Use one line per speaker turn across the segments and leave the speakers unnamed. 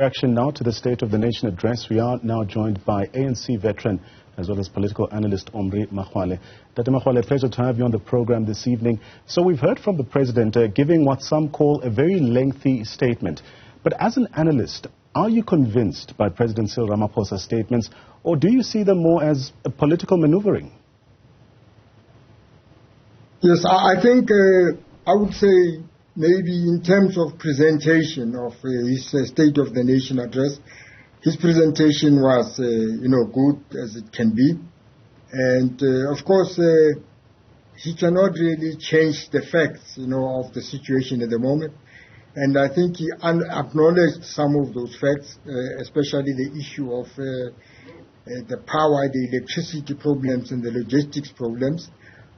Reaction now to the State of the Nation address. We are now joined by ANC veteran as well as political analyst Omry Makgoale. Dr. Makgoale, pleasure to have you on the program this evening. So we've heard from the President giving what some call a very lengthy statement. But as an analyst, are you convinced by President Cyril Ramaphosa's statements, or do you see them more as a political maneuvering?
Yes, I think I would say maybe in terms of presentation of his State of the Nation address, his presentation was, good as it can be. And, of course, he cannot really change the facts, of the situation at the moment. And I think he acknowledged some of those facts, especially the issue of the power, the electricity problems and the logistics problems,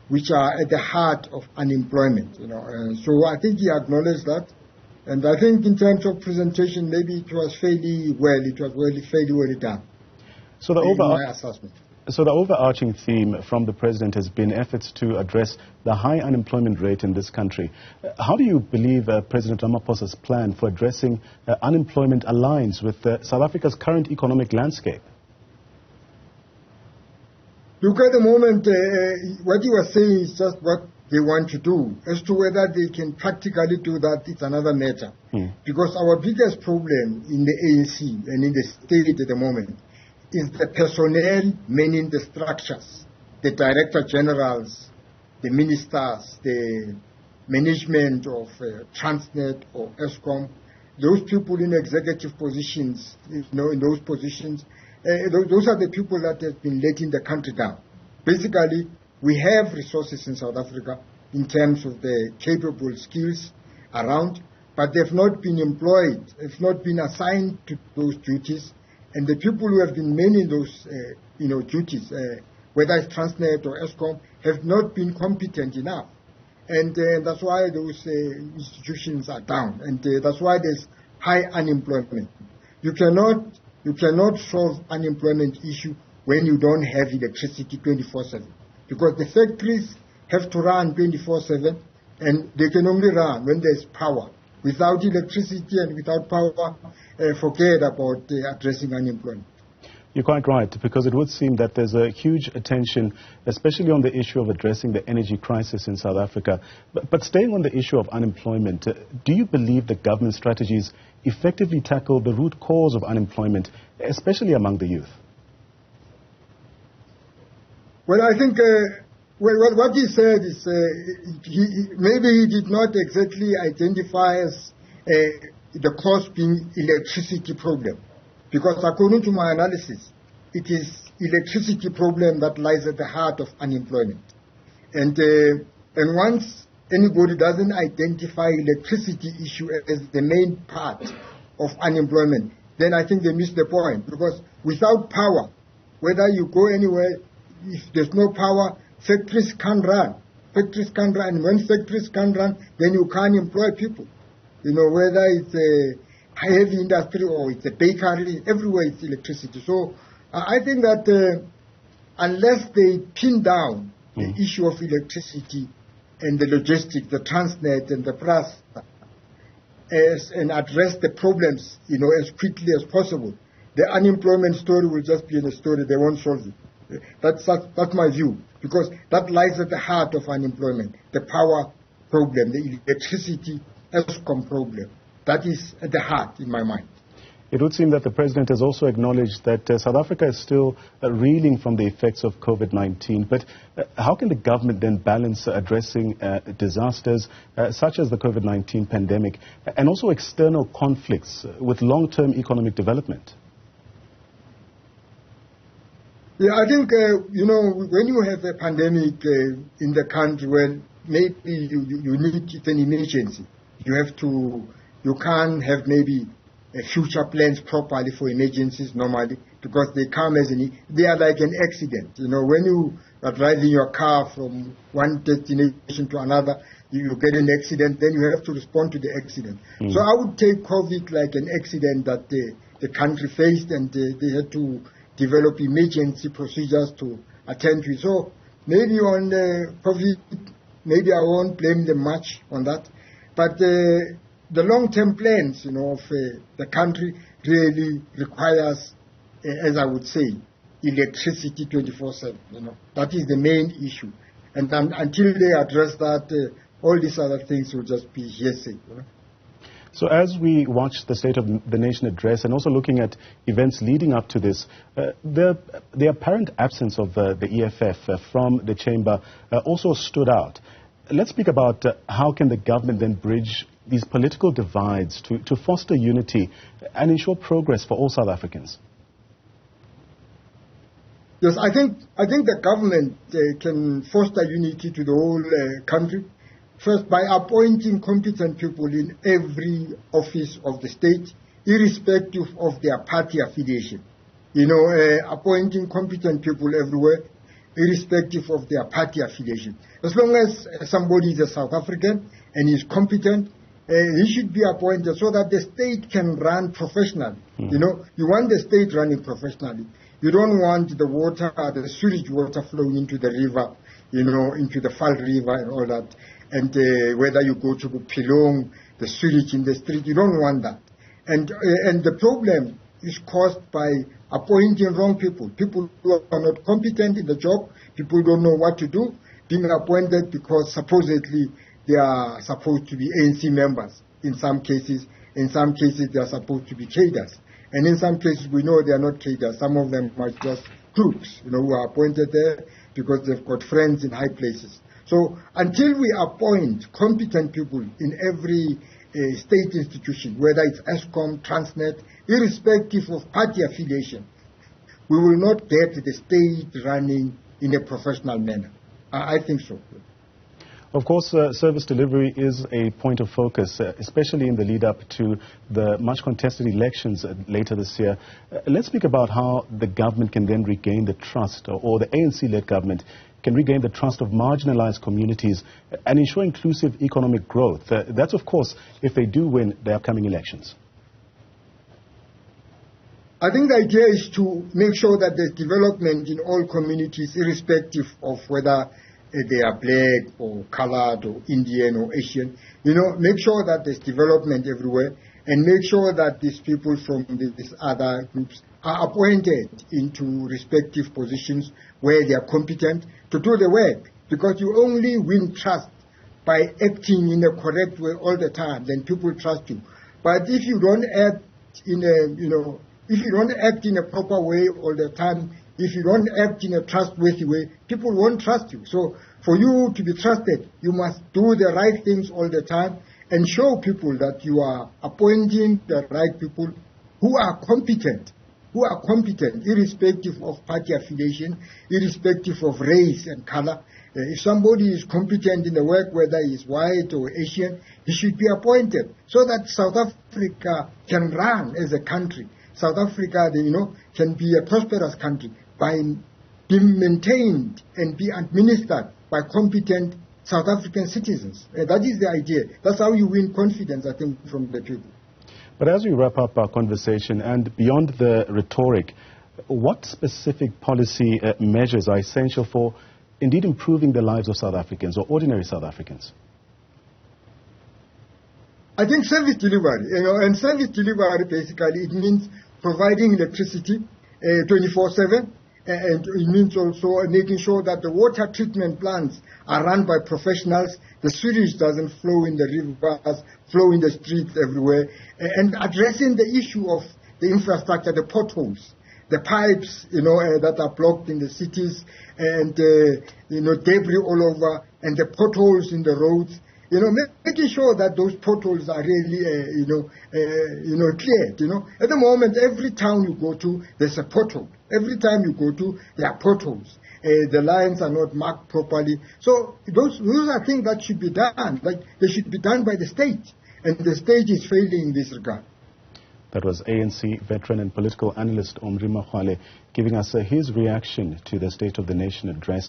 which are at the heart of unemployment, so I think he acknowledged that. And I think in terms of presentation, maybe it was fairly well done.
So the overarching theme from the President has been efforts to address the high unemployment rate in this country. How do you believe President Ramaphosa's plan for addressing unemployment aligns with South Africa's current economic landscape?
Look, at the moment, what he was saying is just what they want to do. As to whether they can practically do that, it's another matter. Because our biggest problem in the ANC and in the state at the moment is the personnel, meaning the structures, the director generals, the ministers, the management of Transnet or Eskom, those people in executive positions, in those positions. Those are the people that have been letting the country down. Basically, we have resources in South Africa in terms of the capable skills around, but they've not been employed, have not been assigned to those duties, and the people who have been manning those, duties, whether it's Transnet or Eskom, have not been competent enough, and that's why those institutions are down, and that's why there's high unemployment. You cannot solve unemployment issue when you don't have electricity 24/7, because the factories have to run 24/7, and they can only run when there's power. Without electricity and without power, forget about addressing unemployment.
You're quite right, because it would seem that there's a huge attention, especially on the issue of addressing the energy crisis in South Africa. But staying on the issue of unemployment, do you believe that government strategies effectively tackle the root cause of unemployment, especially among the youth?
Well, I think what he said is maybe he did not exactly identify as the cause being electricity problem. Because according to my analysis, it is electricity problem that lies at the heart of unemployment. And once anybody doesn't identify electricity issue as the main part of unemployment, then I think they miss the point. Because without power, whether you go anywhere, if there's no power, factories can't run. Factories can't run. And when factories can't run, then you can't employ people. Whether it's a heavy industry or it's a bakery, everywhere it's electricity. So I think that unless they pin down the issue of electricity and the logistics, the Transnet and the press, and address the problems, as quickly as possible, the unemployment story will just be a story. They won't solve it. That's my view, because that lies at the heart of unemployment, the power problem, the electricity Eskom problem. That is at the heart, in my mind.
It would seem that the President has also acknowledged that South Africa is still reeling from the effects of COVID-19. But how can the government then balance addressing disasters such as the COVID-19 pandemic and also external conflicts with long-term economic development?
Yeah, I think, when you have a pandemic in the country, well, maybe you need, it's an emergency. You can't have maybe future plans properly for emergencies normally, because they come they are like an accident. When you are driving your car from one destination to another, you get an accident, then you have to respond to the accident. So I would take COVID like an accident that the country faced, and they had to develop emergency procedures to attend to it. So maybe on COVID, maybe I won't blame them much on that. But the long-term plans, of the country really requires, as I would say, electricity 24/7. That is the main issue. And until they address that, all these other things will just be hearsay.
So as we watch the State of the Nation address and also looking at events leading up to this, the apparent absence of the EFF from the chamber also stood out. Let's speak about how can the government then bridge these political divides to foster unity and ensure progress for all South Africans.
Yes, I think the government can foster unity to the whole country. First, by appointing competent people in every office of the state, irrespective of their party affiliation. Appointing competent people everywhere, irrespective of their party affiliation. As long as somebody is a South African and is competent, he should be appointed so that the state can run professionally. You want the state running professionally. You don't want the water, the sewage water flowing into the river, into the Fall River and all that. And whether you go to Pilong, the sewage in the street, you don't want that. And the problem is caused by appointing wrong people. People who are not competent in the job, people who don't know what to do, being appointed because supposedly they are supposed to be ANC members. In some cases they are supposed to be cadres. And in some cases we know they are not cadres. Some of them are just crooks, who are appointed there because they've got friends in high places. So until we appoint competent people in every state institution, whether it's ESCOM, Transnet, irrespective of party affiliation, we will not get the state running in a professional manner. I think so.
Of course, service delivery is a point of focus, especially in the lead-up to the much contested elections later this year. Let's speak about how the government can then regain the trust, or the ANC-led government can regain the trust of marginalized communities and ensure inclusive economic growth. That's, of course, if they do win the upcoming elections.
I think the idea is to make sure that there's development in all communities, irrespective of whether they are black or colored or Indian or Asian. Make sure that there's development everywhere and make sure that these people from these other groups are appointed into respective positions where they are competent to do the work. Because you only win trust by acting in a correct way all the time, then people trust you. But if you don't act in a proper way all the time, if you don't act in a trustworthy way, people won't trust you. So for you to be trusted, you must do the right things all the time and show people that you are appointing the right people who are competent, irrespective of party affiliation, irrespective of race and color. If somebody is competent in the work, whether he's white or Asian, he should be appointed so that South Africa can run as a country. South Africa, can be a prosperous country by being maintained and be administered by competent South African citizens. That is the idea. That's how you win confidence, I think, from the people.
But as we wrap up our conversation, and beyond the rhetoric, what specific policy measures are essential for indeed improving the lives of South Africans or ordinary South Africans?
I think service delivery, and service delivery basically it means providing electricity 24/7, and it means also making sure that the water treatment plants are run by professionals, the sewage doesn't flow in the rivers, flow in the streets everywhere, and addressing the issue of the infrastructure, the potholes, the pipes, that are blocked in the cities, and debris all over, and the potholes in the roads. Making sure that those potholes are really, cleared. At the moment, every town you go to, there's a pothole. Every time you go to, there are potholes. The lines are not marked properly. So those are things that should be done. Like they should be done by the state, and the state is failing in this regard.
That was ANC veteran and political analyst Omry Makgoale giving us his reaction to the State of the Nation address.